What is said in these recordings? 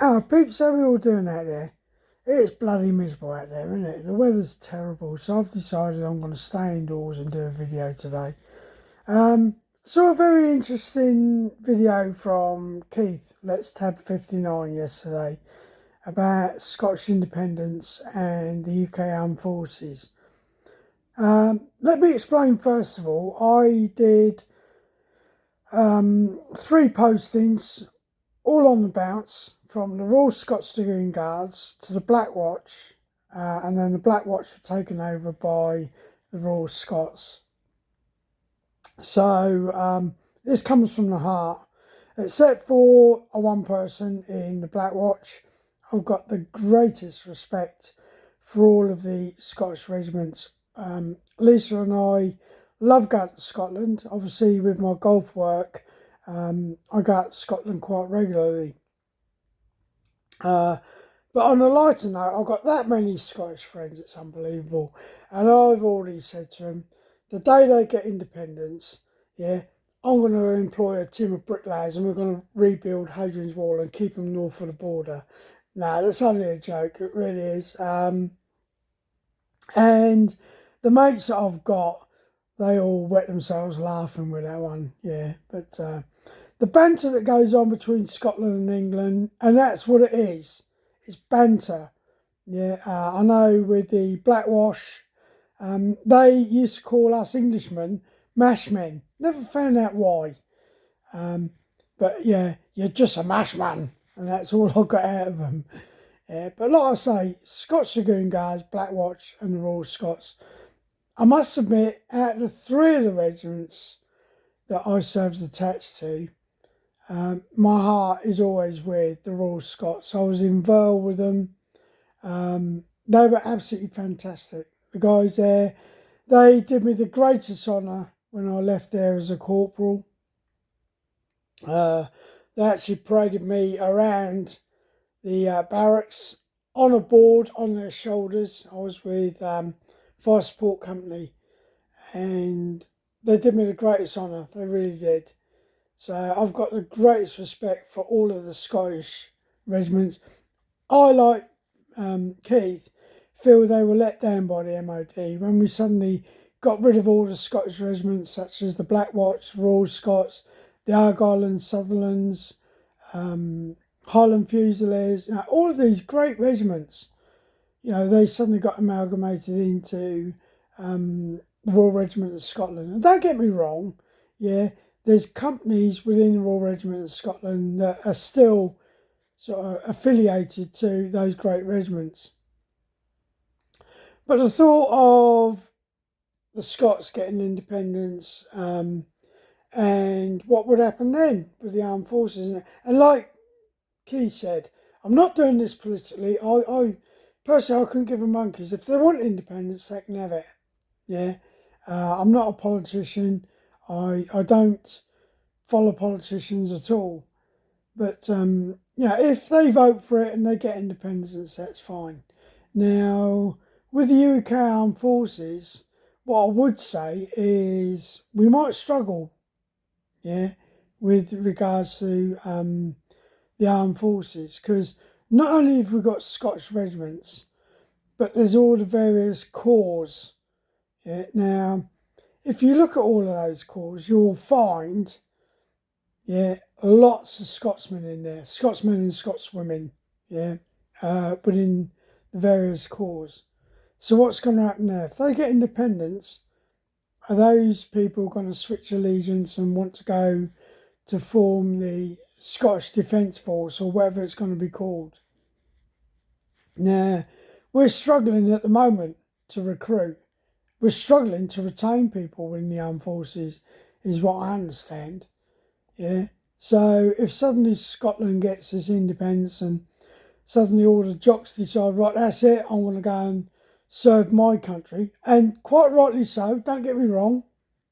Oh, peeps, how we all doing out there? It's bloody miserable out there, isn't it? The weather's terrible, so I've decided I'm going to stay indoors and do a video today. Saw a very interesting video from Keith, Let's Tab 59 yesterday, about Scottish independence and the UK Armed Forces. Let me explain first of all. I did three postings all on the bounce from the Royal Scots Dragoon Guards to the Black Watch, and then the Black Watch were taken over by the Royal Scots. So this comes from the heart. Except for a one person in the Black Watch, I've got the greatest respect for all of the Scottish regiments. Lisa and I love going to Scotland. Obviously, with my golf work, I go out to Scotland quite regularly. But on a lighter note, I've got that many Scottish friends, it's unbelievable. And I've already said to them, the day they get independence, yeah, I'm going to employ a team of bricklayers and we're going to rebuild Hadrian's Wall and keep them north of the border. No, that's only a joke, it really is. And the mates that I've got, they all wet themselves laughing with that one, yeah. But the banter that goes on between Scotland and England, and that's what it is. It's banter. Yeah, I know with the Blackwash, they used to call us Englishmen mashmen. Never found out why. But yeah, you're just a mashman, and that's all I got out of them. Yeah, but like I say, Scots Dragoon Guards, Blackwatch, and the Royal Scots. I must admit, out of the three of the regiments that I served attached to, my heart is always with the Royal Scots. I was involved with them. They were absolutely fantastic. The guys there, they did me the greatest honour when I left there as a corporal. They actually paraded me around the barracks on a board on their shoulders. I was with Fire Support Company, and they did me the greatest honour. They really did. So I've got the greatest respect for all of the Scottish regiments. I, like Keith, feel they were let down by the MOD when we suddenly got rid of all the Scottish regiments such as the Black Watch, Royal Scots, the Argyll and Sutherlands, Highland Fusiliers, all of these great regiments. They suddenly got amalgamated into the Royal Regiment of Scotland. And don't get me wrong, yeah, there's companies within the Royal Regiment of Scotland that are still sort of affiliated to those great regiments. But the thought of the Scots getting independence and what would happen then with the armed forces, and like Keith said, I'm not doing this politically. I personally, I couldn't give a monkeys. If they want independence, they can have it. Yeah, I'm not a politician. I don't follow politicians at all. But if they vote for it and they get independence, that's fine. Now, with the UK Armed Forces, what I would say is we might struggle, yeah, with regards to the armed forces, because not only have we got Scottish regiments, but there's all the various corps. Yeah. Now, if you look at all of those corps, you'll find, yeah, lots of Scotsmen in there, Scotsmen and Scotswomen, yeah, within the various corps. So what's going to happen there? If they get independence, are those people going to switch allegiance and want to go to form the Scottish Defence Force or whatever it's going to be called? Now, we're struggling at the moment to recruit. We're struggling to retain people in the armed forces, is what I understand. Yeah. So if suddenly Scotland gets its independence and suddenly all the jocks decide, right, that's it, I'm going to go and serve my country, and quite rightly so, don't get me wrong,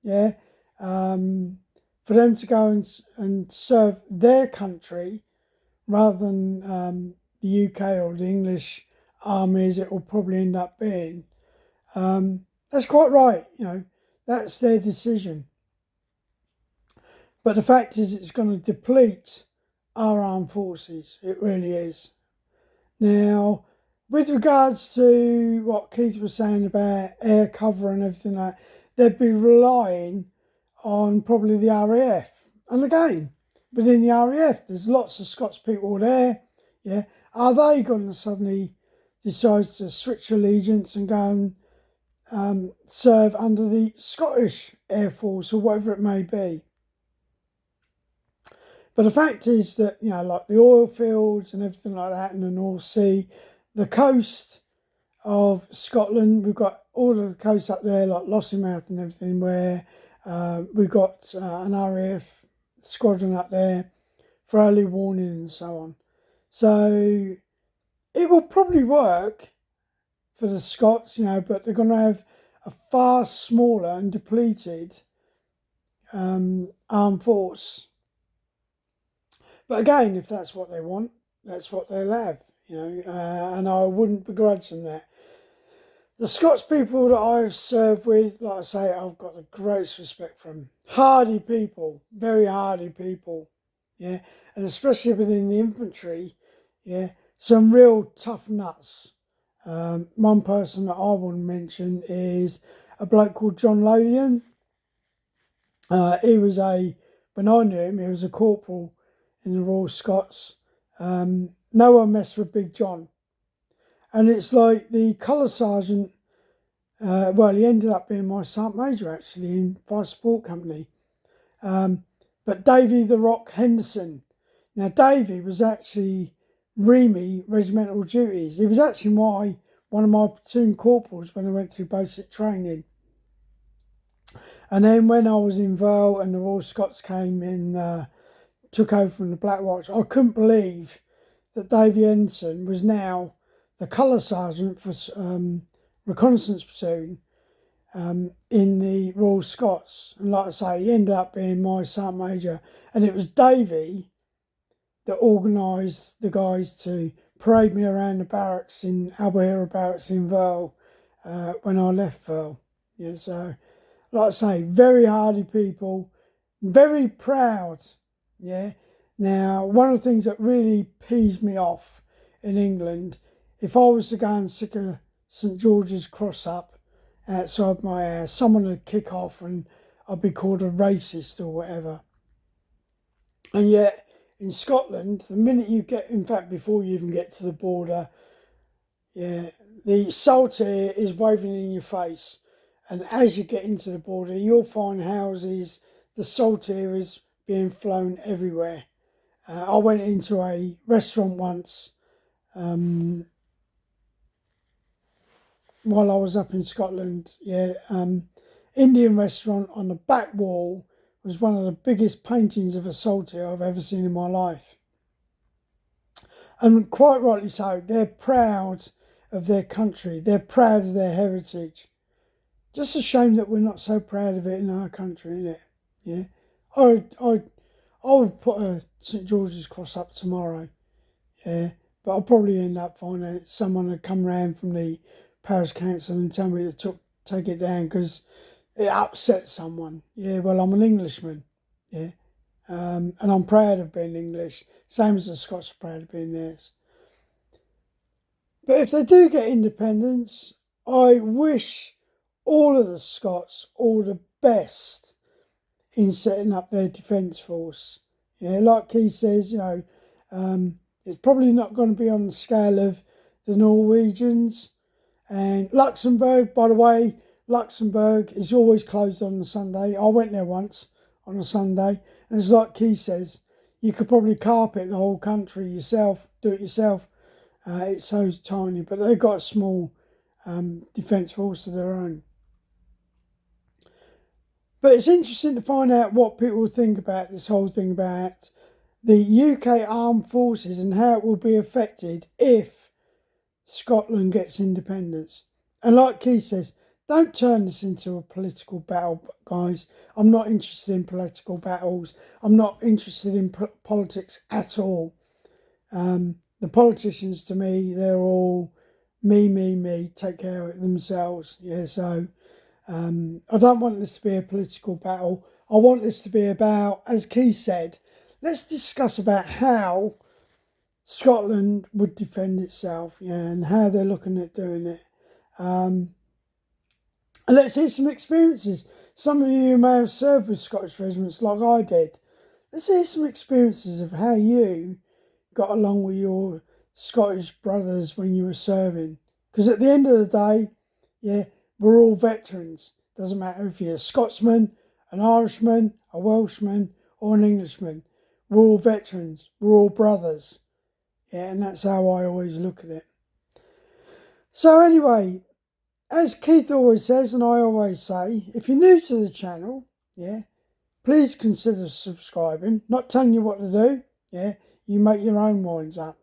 yeah, for them to go and serve their country rather than the UK or the English army, as it will probably end up being, that's quite right, that's their decision. But the fact is, it's going to deplete our armed forces. It really is. Now, with regards to what Keith was saying about air cover and everything like that, they'd be relying on probably the RAF. And again, within the RAF, there's lots of Scots people there. Yeah. Are they going to suddenly decide to switch allegiance and go and serve under the Scottish Air Force or whatever it may be? But the fact is that, like the oil fields and everything like that in the North Sea, the coast of Scotland, we've got all of the coast up there, like Lossiemouth and everything, where we've got an RAF squadron up there for early warning and so on. So it will probably work for the Scots, but they're going to have a far smaller and depleted armed force. But again, if that's what they want, that's what they'll have, and I wouldn't begrudge them that. The Scots people that I've served with, like I say, I've got the greatest respect for them. Hardy people, very hardy people, yeah, and especially within the infantry, yeah, some real tough nuts. One person that I want to mention is a bloke called John Lothian. When I knew him, he was a corporal in the Royal Scots. No one messed with Big John. And it's like the colour sergeant, he ended up being my sergeant major actually in Fire Support Company. But Davy the Rock Henderson. Now, Davy was actually REME, regimental duties. He was actually one of my platoon corporals when I went through basic training. And then when I was in Vale and the Royal Scots came in, took over from the Black Watch, I couldn't believe that Davy Henderson was now the colour sergeant for reconnaissance platoon in the Royal Scots. And like I say, he ended up being my sergeant major. And it was Davy that organised the guys to parade me around the barracks in Albert Barracks in Vale when I left Vale. Yeah, so like I say, very hardy people, very proud. Yeah. Now, one of the things that really pees me off in England, if I was to go and stick a St George's cross up outside my house, someone would kick off and I'd be called a racist or whatever. And yet, in Scotland, the minute you get, in fact, before you even get to the border, yeah, the saltire is waving in your face. And as you get into the border, you'll find houses, the saltire is being flown everywhere. I went into a restaurant once while I was up in Scotland. Yeah, Indian restaurant. On the back wall was one of the biggest paintings of a saltire I've ever seen in my life. And quite rightly so, they're proud of their country. They're proud of their heritage. Just a shame that we're not so proud of it in our country, isn't it? Yeah. I would put a St George's cross up tomorrow, yeah, but I'll probably end up finding someone would come round from the parish council and tell me to take it down because it upsets someone. Yeah, well, I'm an Englishman, yeah, and I'm proud of being English, same as the Scots are proud of being theirs. But if they do get independence, I wish all of the Scots all the best in setting up their defence force. Yeah, like he says, it's probably not going to be on the scale of the Norwegians. And Luxembourg, by the way, Luxembourg is always closed on a Sunday. I went there once on a Sunday, and it's like Keith says, you could probably carpet the whole country yourself, do it yourself. It's so tiny, but they've got a small defence force of their own. But it's interesting to find out what people think about this whole thing about the UK armed forces and how it will be affected if Scotland gets independence. And like Keith says, don't turn this into a political battle, guys. I'm not interested in political battles. I'm not interested in politics at all. The politicians, to me, they're all me, take care of themselves. Yeah, so I don't want this to be a political battle. I want this to be about, as Keith said, let's discuss about how Scotland would defend itself, yeah, and how they're looking at doing it. And let's hear some experiences. Some of you may have served with Scottish regiments like I did. Let's hear some experiences of how you got along with your Scottish brothers when you were serving. Because at the end of the day, yeah, we're all veterans. Doesn't matter if you're a Scotsman, an Irishman, a Welshman, or an Englishman. We're all veterans. We're all brothers. Yeah, and that's how I always look at it. So anyway, as Keith always says, and I always say, if you're new to the channel, yeah, please consider subscribing. Not telling you what to do, yeah, you make your own minds up.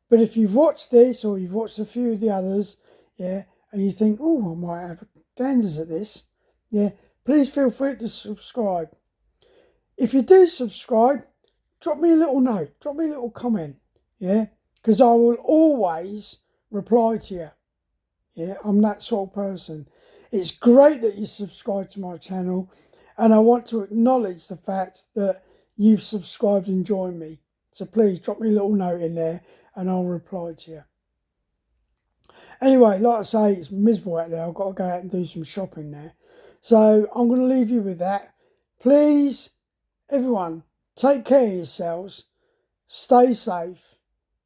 But if you've watched this or you've watched a few of the others, yeah, and you think, oh, I might have a ganders at this, yeah, please feel free to subscribe. If you do subscribe, drop me a little note, drop me a little comment, yeah, because I will always reply to you. Yeah, I'm that sort of person. It's great that you subscribe to my channel, and I want to acknowledge the fact that you've subscribed and joined me. So please drop me a little note in there and I'll reply to you. Anyway, like I say, it's miserable out there. I've got to go out and do some shopping now. So I'm going to leave you with that. Please, everyone, take care of yourselves. Stay safe.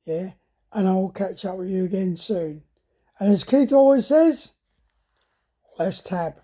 Yeah, and I will catch up with you again soon. And as Keith always says, let's tab.